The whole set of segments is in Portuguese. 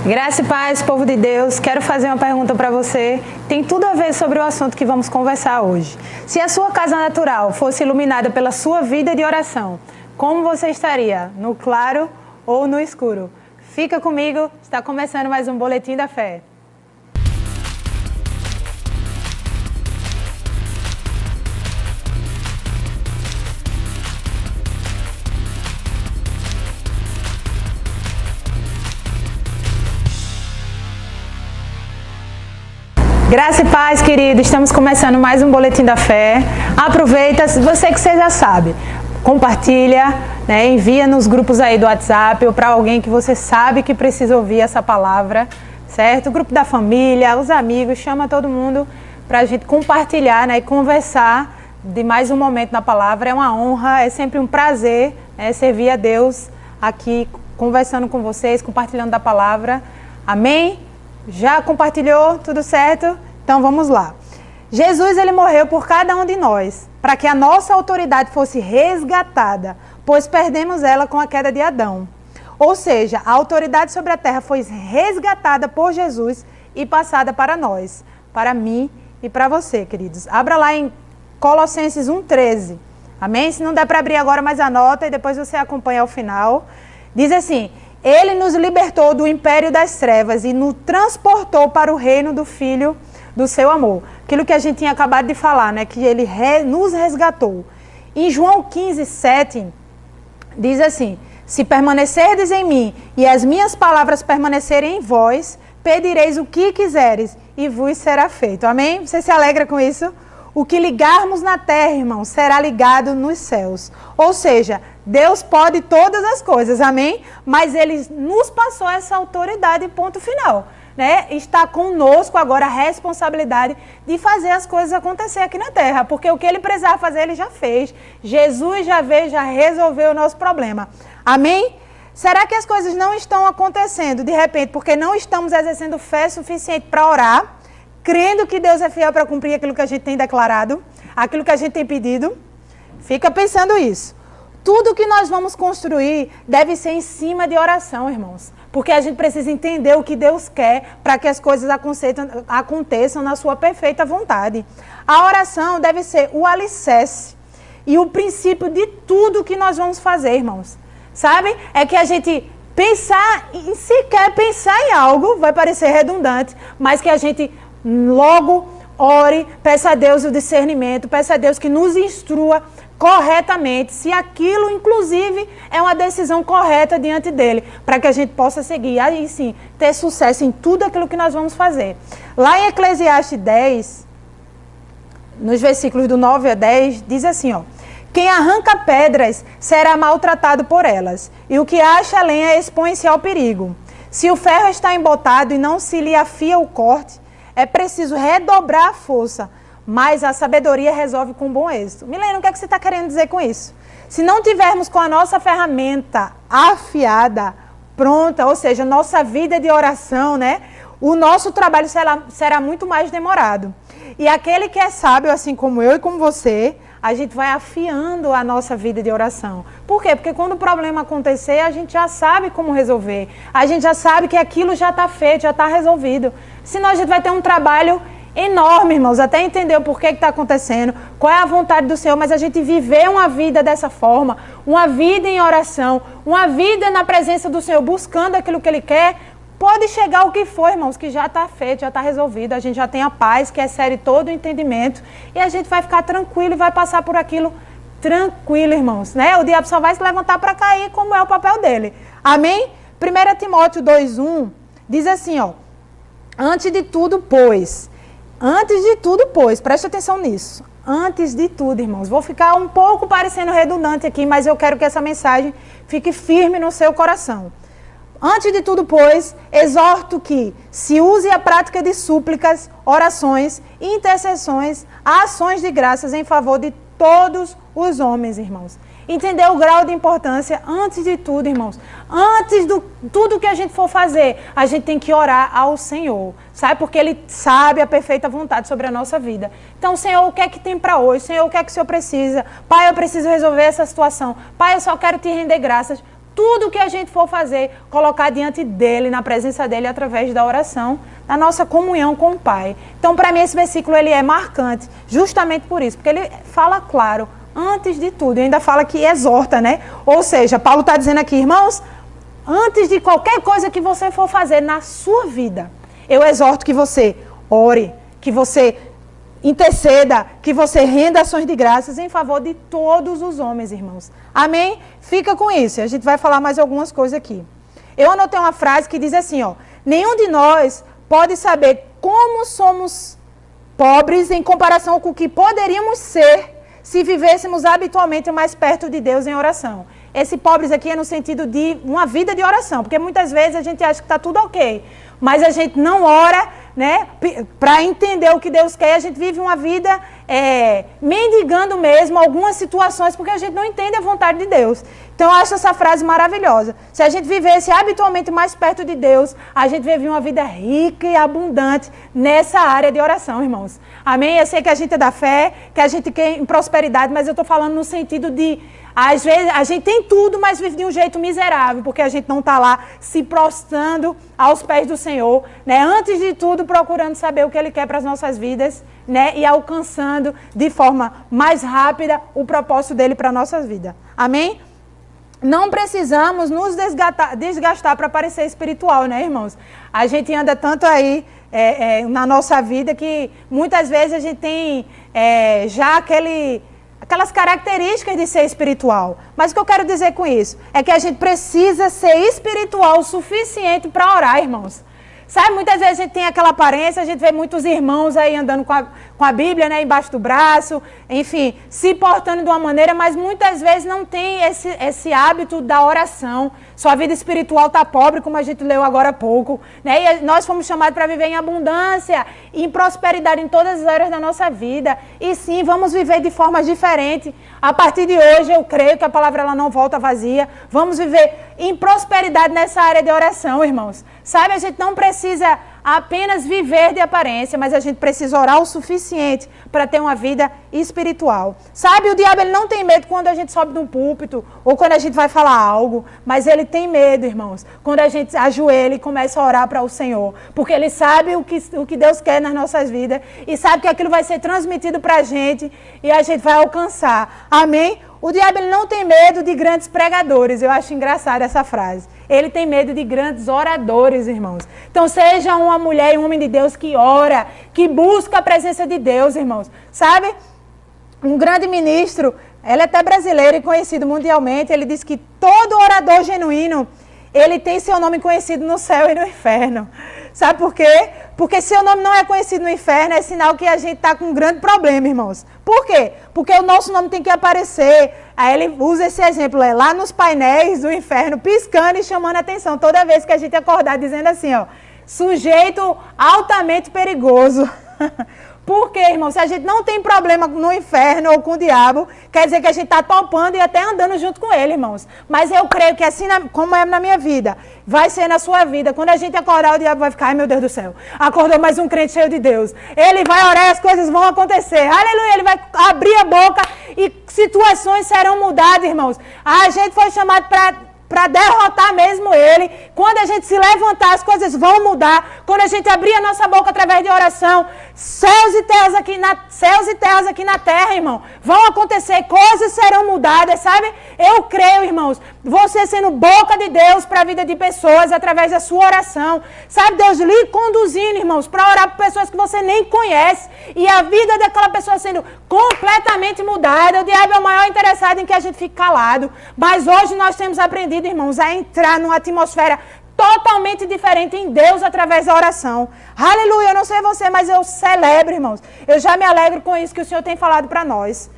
Graça e paz, povo de Deus. Quero fazer uma pergunta para você. Tem tudo a ver sobre o assunto que vamos conversar hoje. Se a sua casa natural fosse iluminada pela sua vida de oração, como você estaria? No claro ou no escuro? Fica comigo, está começando mais um Boletim da Fé. Graça e paz, querido. Estamos começando mais um Boletim da Fé. Aproveita, você já sabe, compartilha, envia nos grupos aí do WhatsApp ou para alguém que você sabe que precisa ouvir essa palavra, certo? O grupo da família, os amigos, chama todo mundo para a gente compartilhar, e conversar de mais um momento na palavra. É uma honra, é sempre um prazer servir a Deus aqui, conversando com vocês, compartilhando da palavra. Amém? Já compartilhou? Tudo certo? Então vamos lá. Jesus, ele morreu por cada um de nós, para que a nossa autoridade fosse resgatada, pois perdemos ela com a queda de Adão. Ou seja, a autoridade sobre a terra foi resgatada por Jesus e passada para nós, para mim e para você, queridos. Abra lá em Colossenses 1,13. Amém? Se não der para abrir agora, mas anota e depois você acompanha ao final. Diz assim: Ele nos libertou do império das trevas e nos transportou para o reino do Filho do seu amor. Aquilo que a gente tinha acabado de falar, que ele nos resgatou. Em João 15:7, diz assim: Se permanecerdes em mim e as minhas palavras permanecerem em vós, pedireis o que quiseres e vos será feito. Amém? Você se alegra com isso? O que ligarmos na terra, irmão, será ligado nos céus. Ou seja, Deus pode todas as coisas, amém? Mas Ele nos passou essa autoridade, ponto final. Está conosco agora a responsabilidade de fazer as coisas acontecer aqui na terra. Porque o que Ele precisava fazer, Ele já fez. Jesus já veio, já resolveu o nosso problema. Amém? Será que as coisas não estão acontecendo de repente porque não estamos exercendo fé suficiente para orar? Crendo que Deus é fiel para cumprir aquilo que a gente tem declarado, aquilo que a gente tem pedido? Fica pensando isso. Tudo que nós vamos construir deve ser em cima de oração, irmãos. Porque a gente precisa entender o que Deus quer para que as coisas aconteçam na sua perfeita vontade. A oração deve ser o alicerce e o princípio de tudo que nós vamos fazer, irmãos. Sabe? É que a gente sequer pensar em algo, vai parecer redundante, mas que a gente logo ore, peça a Deus o discernimento, peça a Deus que nos instrua corretamente, se aquilo inclusive é uma decisão correta diante dele, para que a gente possa seguir, aí sim, ter sucesso em tudo aquilo que nós vamos fazer. Lá em Eclesiastes 10, nos versículos do 9 a 10, diz assim, Quem arranca pedras será maltratado por elas, e o que acha lenha expõe-se ao perigo. Se o ferro está embotado e não se lhe afia o corte, é preciso redobrar a força, mas a sabedoria resolve com bom êxito. Milena, o que você está querendo dizer com isso? Se não tivermos com a nossa ferramenta afiada, pronta, ou seja, nossa vida de oração, o nosso trabalho será muito mais demorado. E aquele que é sábio, assim como eu e como você, a gente vai afiando a nossa vida de oração. Por quê? Porque quando o problema acontecer, a gente já sabe como resolver. A gente já sabe que aquilo já está feito, já está resolvido. Senão a gente vai ter um trabalho enorme, irmãos, até entender o porquê que está acontecendo, qual é a vontade do Senhor, mas a gente viver uma vida dessa forma, uma vida em oração, uma vida na presença do Senhor, buscando aquilo que Ele quer, pode chegar o que for, irmãos, que já está feito, já está resolvido, a gente já tem a paz, que excede todo o entendimento, e a gente vai ficar tranquilo e vai passar por aquilo tranquilo, irmãos, O diabo só vai se levantar para cair, como é o papel dele. Amém? 1 Timóteo 2:1 diz assim, Antes de tudo, pois, preste atenção nisso. Antes de tudo, irmãos, vou ficar um pouco parecendo redundante aqui, mas eu quero que essa mensagem fique firme no seu coração. Antes de tudo, pois, exorto que se use a prática de súplicas, orações, intercessões, ações de graças em favor de todos os homens, irmãos. Entender o grau de importância, antes de tudo, irmãos. Antes de tudo que a gente for fazer, a gente tem que orar ao Senhor. Sabe? Porque Ele sabe a perfeita vontade sobre a nossa vida. Então, Senhor, o que é que tem para hoje? Senhor, o que é que o Senhor precisa? Pai, eu preciso resolver essa situação. Pai, eu só quero te render graças. tudo que a gente for fazer, colocar diante dele, na presença dele, através da oração, da nossa comunhão com o Pai. Então, para mim, esse versículo ele é marcante, justamente por isso, porque ele fala claro, antes de tudo, e ainda fala que exorta, né? Ou seja, Paulo está dizendo aqui, irmãos, antes de qualquer coisa que você for fazer na sua vida, eu exorto que você ore, que você interceda, que você renda ações de graças em favor de todos os homens, irmãos. Amém? Fica com isso. A gente vai falar mais algumas coisas aqui. Eu anotei uma frase que diz assim, ó. Nenhum de nós pode saber como somos pobres em comparação com o que poderíamos ser se vivêssemos habitualmente mais perto de Deus em oração. Esse pobres aqui é no sentido de uma vida de oração, porque muitas vezes a gente acha que está tudo ok, mas a gente não ora, né, para entender o que Deus quer. A gente vive uma vida mendigando mesmo algumas situações, porque a gente não entende a vontade de Deus. Então eu acho essa frase maravilhosa. Se a gente vivesse habitualmente mais perto de Deus, a gente vive uma vida rica e abundante nessa área de oração, irmãos. Amém? Eu sei que a gente é da fé, que a gente quer em prosperidade, mas eu estou falando no sentido de, às vezes, a gente tem tudo, mas vive de um jeito miserável, porque a gente não está lá se prostrando aos pés do Senhor, né? Antes de tudo, procurando saber o que Ele quer para as nossas vidas, né? E alcançando de forma mais rápida o propósito dEle para a nossa vida. Amém? Não precisamos nos desgastar para parecer espiritual, né, irmãos? A gente anda tanto aí na nossa vida que muitas vezes a gente tem já aquelas características de ser espiritual. Mas o que eu quero dizer com isso é que a gente precisa ser espiritual o suficiente para orar, irmãos. Sabe, muitas vezes a gente tem aquela aparência, a gente vê muitos irmãos aí andando com a Bíblia, né, embaixo do braço, enfim, se portando de uma maneira, mas muitas vezes não tem esse hábito da oração. Sua vida espiritual está pobre, como a gente leu agora há pouco, né? E nós fomos chamados para viver em abundância, em prosperidade em todas as áreas da nossa vida. E sim, vamos viver de formas diferentes. A partir de hoje, eu creio que a palavra ela não volta vazia. Vamos viver em prosperidade nessa área de oração, irmãos. Sabe, a gente não precisa apenas viver de aparência, mas a gente precisa orar o suficiente para ter uma vida espiritual. Sabe, o diabo ele não tem medo quando a gente sobe num púlpito ou quando a gente vai falar algo, mas ele tem medo, irmãos, quando a gente ajoelha e começa a orar para o Senhor, porque ele sabe o que Deus quer nas nossas vidas e sabe que aquilo vai ser transmitido para a gente e a gente vai alcançar. Amém? O diabo ele não tem medo de grandes pregadores. Eu acho engraçada essa frase. Ele tem medo de grandes oradores, irmãos. Então seja uma mulher e um homem de Deus que ora, que busca a presença de Deus, irmãos. Sabe? Um grande ministro, ele é até brasileiro e conhecido mundialmente, ele diz que todo orador genuíno, ele tem seu nome conhecido no céu e no inferno. Sabe por quê? Porque seu nome não é conhecido no inferno, é sinal que a gente está com um grande problema, irmãos. Por quê? Porque o nosso nome tem que aparecer. Aí ele usa esse exemplo, lá nos painéis do inferno, piscando e chamando a atenção. Toda vez que a gente acordar dizendo assim, ó, sujeito altamente perigoso. Por quê, irmão? Se a gente não tem problema no inferno ou com o diabo, quer dizer que a gente está topando e até andando junto com ele, irmãos. Mas eu creio que assim como é na minha vida, vai ser na sua vida. Quando a gente acordar, o diabo vai ficar, ai meu Deus do céu, acordou mais um crente cheio de Deus. Ele vai orar e as coisas vão acontecer. Aleluia, ele vai abrir a boca e situações serão mudadas, irmãos. A gente foi chamado para derrotar mesmo ele. Quando a gente se levantar, as coisas vão mudar. Quando a gente abrir a nossa boca através de oração, céus e terras aqui na terra, irmão, vão acontecer, coisas serão mudadas, sabe? Eu creio, irmãos, você sendo boca de Deus para a vida de pessoas através da sua oração, sabe? Deus lhe conduzindo, irmãos, para orar por pessoas que você nem conhece e a vida daquela pessoa sendo completamente mudada. O diabo é o maior interessado em que a gente fique calado, mas hoje nós temos aprendido, irmãos, a entrar numa atmosfera totalmente diferente em Deus através da oração. Aleluia, eu não sei você, mas eu celebro, irmãos. Eu já me alegro com isso que o Senhor tem falado para nós.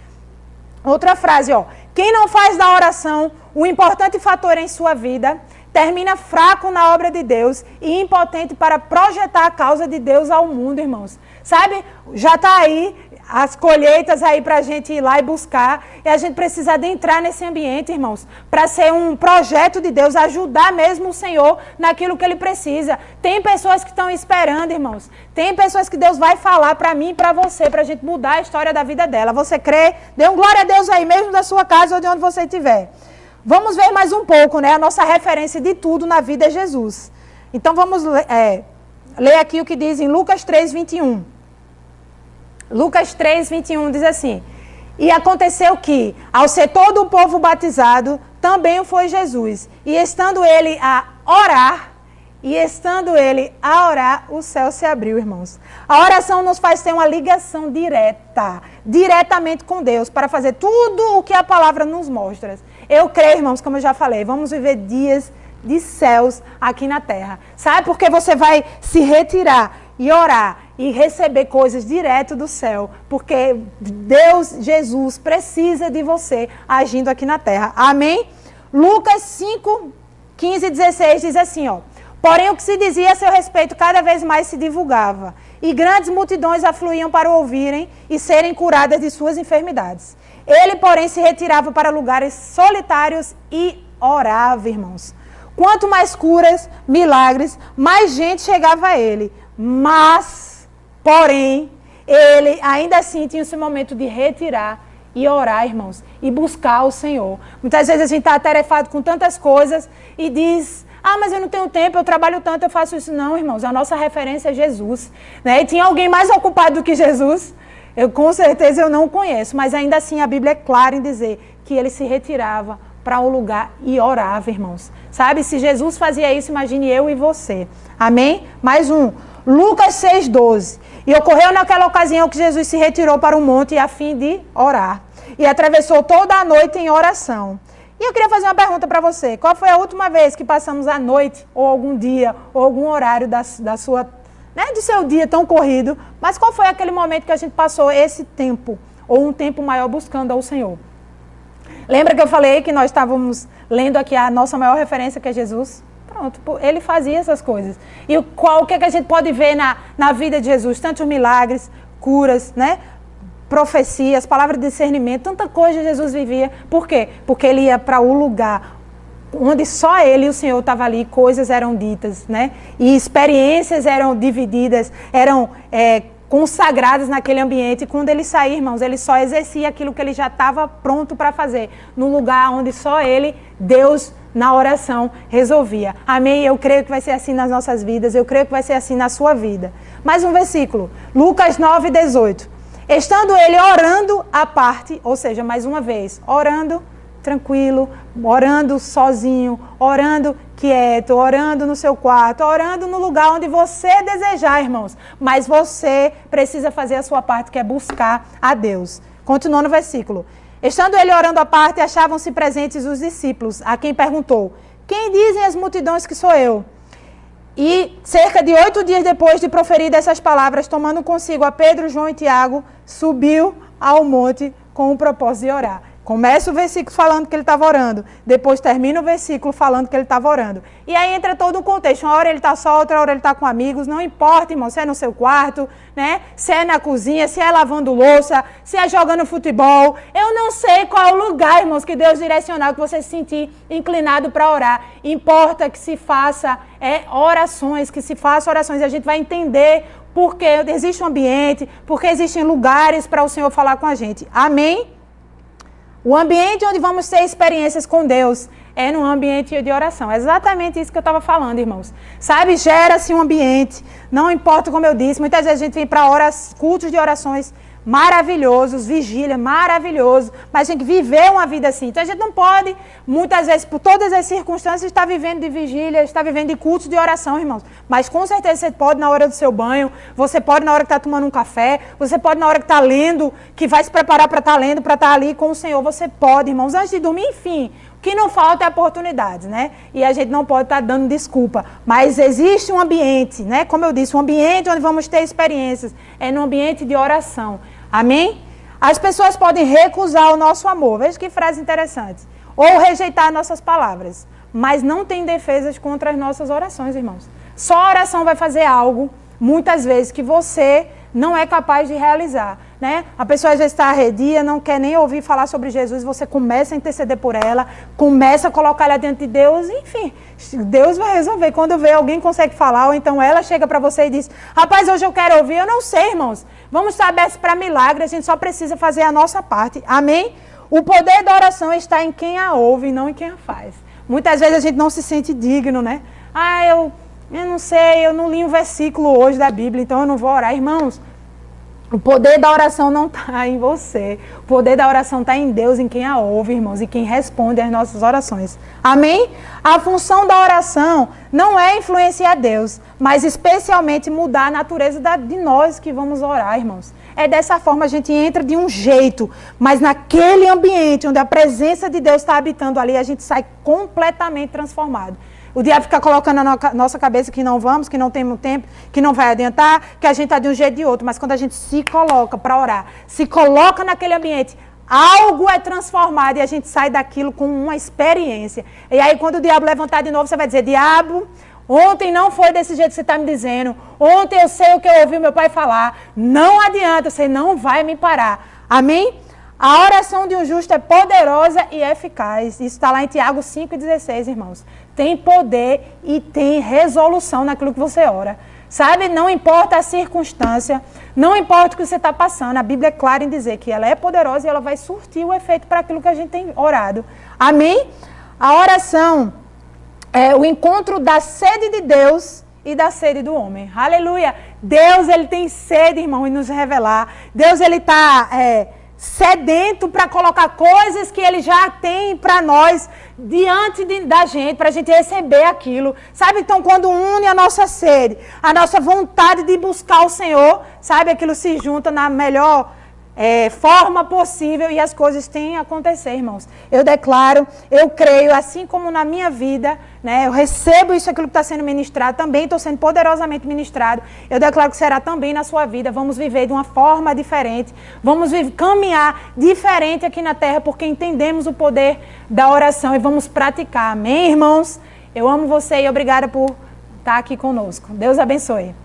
Outra frase, ó. Quem não faz da oração um importante fator em sua vida, termina fraco na obra de Deus e impotente para projetar a causa de Deus ao mundo, irmãos. Sabe? Já está aí as colheitas aí para a gente ir lá e buscar. E a gente precisa adentrar nesse ambiente, irmãos, para ser um projeto de Deus, ajudar mesmo o Senhor naquilo que Ele precisa. Tem pessoas que estão esperando, irmãos. Tem pessoas que Deus vai falar para mim e para você, para a gente mudar a história da vida dela. Você crê? Dê um glória a Deus aí, mesmo da sua casa ou de onde você estiver. Vamos ver mais um pouco, né? A nossa referência de tudo na vida é Jesus. Então vamos ler aqui o que diz em Lucas 3, 21. Lucas 3, 21 diz assim: e aconteceu que, ao ser todo o povo batizado, também o foi Jesus. E estando ele a orar, o céu se abriu, irmãos. A oração nos faz ter uma ligação diretamente com Deus, para fazer tudo o que a palavra nos mostra. Eu creio, irmãos, como eu já falei, vamos viver dias de céus aqui na terra. Sabe por que você vai se retirar e orar e receber coisas direto do céu? Porque Deus, Jesus, precisa de você agindo aqui na terra. Amém? Lucas 5, 15 e 16 diz assim, ó: porém o que se dizia a seu respeito cada vez mais se divulgava, e grandes multidões afluíam para o ouvirem e serem curadas de suas enfermidades. Ele, porém, se retirava para lugares solitários e orava, irmãos. Quanto mais curas, milagres, mais gente chegava a ele. Mas, porém, ele ainda assim tinha esse momento de retirar e orar, irmãos, e buscar o Senhor. Muitas vezes a gente está atarefado com tantas coisas e diz: ah, mas eu não tenho tempo, eu trabalho tanto, eu faço isso. Não, irmãos, a nossa referência é Jesus, né? E tinha alguém mais ocupado do que Jesus? Com certeza eu não conheço, mas ainda assim a Bíblia é clara em dizer que ele se retirava para um lugar e orava, irmãos. Sabe, se Jesus fazia isso, imagine eu e você. Amém? Mais um. Lucas 6,12. E ocorreu naquela ocasião que Jesus se retirou para um monte a fim de orar. E atravessou toda a noite em oração. E eu queria fazer uma pergunta para você. Qual foi a última vez que passamos a noite, ou algum dia, ou algum horário do seu dia tão corrido? Mas qual foi aquele momento que a gente passou esse tempo, ou um tempo maior buscando ao Senhor? Lembra que eu falei que nós estávamos lendo aqui a nossa maior referência, que é Jesus? Pronto, ele fazia essas coisas. E o que é que a gente pode ver na vida de Jesus? Tantos milagres, curas, né? Profecias, palavras de discernimento, tanta coisa Jesus vivia. Por quê? Porque ele ia para o lugar onde só ele e o Senhor estavam ali, coisas eram ditas, né? E experiências eram divididas, eram consagradas naquele ambiente. E quando ele saía, irmãos, ele só exercia aquilo que ele já estava pronto para fazer, no lugar onde só ele, Deus, na oração, resolvia. Amém? Eu creio que vai ser assim nas nossas vidas, eu creio que vai ser assim na sua vida. Mais um versículo, Lucas 9, 18. Estando ele orando à parte, ou seja, mais uma vez, orando tranquilo, orando sozinho, orando quieto, orando no seu quarto, orando no lugar onde você desejar, irmãos. Mas você precisa fazer a sua parte, que é buscar a Deus. Continuando no versículo. Estando ele orando à parte, achavam-se presentes os discípulos, a quem perguntou: quem dizem as multidões que sou eu? E cerca de 8 dias depois de proferir essas palavras, tomando consigo a Pedro, João e Tiago, subiu ao monte com o propósito de orar. Começa o versículo falando que ele estava orando, depois termina o versículo falando que ele estava orando. E aí entra todo o contexto. Uma hora ele está só, outra hora ele está com amigos. Não importa, irmão, se é no seu quarto, né? Se é na cozinha, se é lavando louça, se é jogando futebol. Eu não sei qual é o lugar, irmãos, que Deus direcionar, que você se sentir inclinado para orar. Importa que se faça orações, que se faça orações. E a gente vai entender porque existe um ambiente, porque existem lugares para o Senhor falar com a gente. Amém? O ambiente onde vamos ter experiências com Deus é num ambiente de oração. É exatamente isso que eu estava falando, irmãos. Sabe, gera-se um ambiente, não importa como eu disse, muitas vezes a gente vem para cultos de orações maravilhosos, vigília, maravilhoso, mas a gente viver uma vida assim. Então a gente não pode, muitas vezes, por todas as circunstâncias, estar vivendo de vigília, estar vivendo de cultos de oração, irmãos. Mas com certeza você pode na hora do seu banho, você pode na hora que está tomando um café, você pode na hora que está lendo, que vai se preparar para estar lendo, para estar ali com o Senhor. Você pode, irmãos, antes de dormir, enfim. O que não falta é oportunidades, né? E a gente não pode estar dando desculpa. Mas existe um ambiente, né? Como eu disse, um ambiente onde vamos ter experiências. É no ambiente de oração. Amém? As pessoas podem recusar o nosso amor. Veja que frase interessante. Ou rejeitar nossas palavras. Mas não tem defesas contra as nossas orações, irmãos. Só a oração vai fazer algo, muitas vezes, que você não é capaz de realizar, né? A pessoa às vezes está arredia, não quer nem ouvir falar sobre Jesus, você começa a interceder por ela, começa a colocar ela diante de Deus, enfim, Deus vai resolver. Quando vê alguém consegue falar, ou então ela chega para você e diz: rapaz, hoje eu quero ouvir. Eu não sei, irmãos, vamos estar abertos para milagre, a gente só precisa fazer a nossa parte, amém? O poder da oração está em quem a ouve e não em quem a faz. Muitas vezes a gente não se sente digno, né? Eu não sei, eu não li um versículo hoje da Bíblia, então eu não vou orar. Irmãos, o poder da oração não está em você. O poder da oração está em Deus, em quem a ouve, irmãos, e quem responde às nossas orações. Amém? A função da oração não é influenciar Deus, mas especialmente mudar a natureza de nós que vamos orar, irmãos. É dessa forma a gente entra de um jeito, mas naquele ambiente onde a presença de Deus está habitando ali, a gente sai completamente transformado. O diabo fica colocando na nossa cabeça que não vamos, que não temos tempo, que não vai adiantar, que a gente está de um jeito ou de outro. Mas quando a gente se coloca para orar, se coloca naquele ambiente, algo é transformado e a gente sai daquilo com uma experiência. E aí quando o diabo levantar de novo, você vai dizer, diabo, ontem não foi desse jeito que você está me dizendo. Ontem eu sei o que eu ouvi meu pai falar. Não adianta, você não vai me parar. Amém? A oração de um justo é poderosa e eficaz. Isso está lá em Tiago 5,16, irmãos. Tem poder e tem resolução naquilo que você ora. Sabe? Não importa a circunstância, não importa o que você está passando. A Bíblia é clara em dizer que ela é poderosa e ela vai surtir o efeito para aquilo que a gente tem orado. Amém? A oração é o encontro da sede de Deus e da sede do homem. Aleluia! Deus, ele tem sede, irmão, em nos revelar. Deus, ele está sedento para colocar coisas que ele já tem para nós diante da gente, para a gente receber aquilo. Sabe, então, quando une a nossa sede, a nossa vontade de buscar o Senhor, sabe, aquilo se junta na melhor forma possível e as coisas têm a acontecer, irmãos. Eu declaro, eu creio, assim como na minha vida, né, eu recebo isso, aquilo que está sendo ministrado, também estou sendo poderosamente ministrado. Eu declaro que será também na sua vida. Vamos viver de uma forma diferente, vamos caminhar diferente aqui na terra, porque entendemos o poder da oração e vamos praticar. Amém, irmãos? Eu amo você e obrigada por estar aqui conosco. Deus abençoe.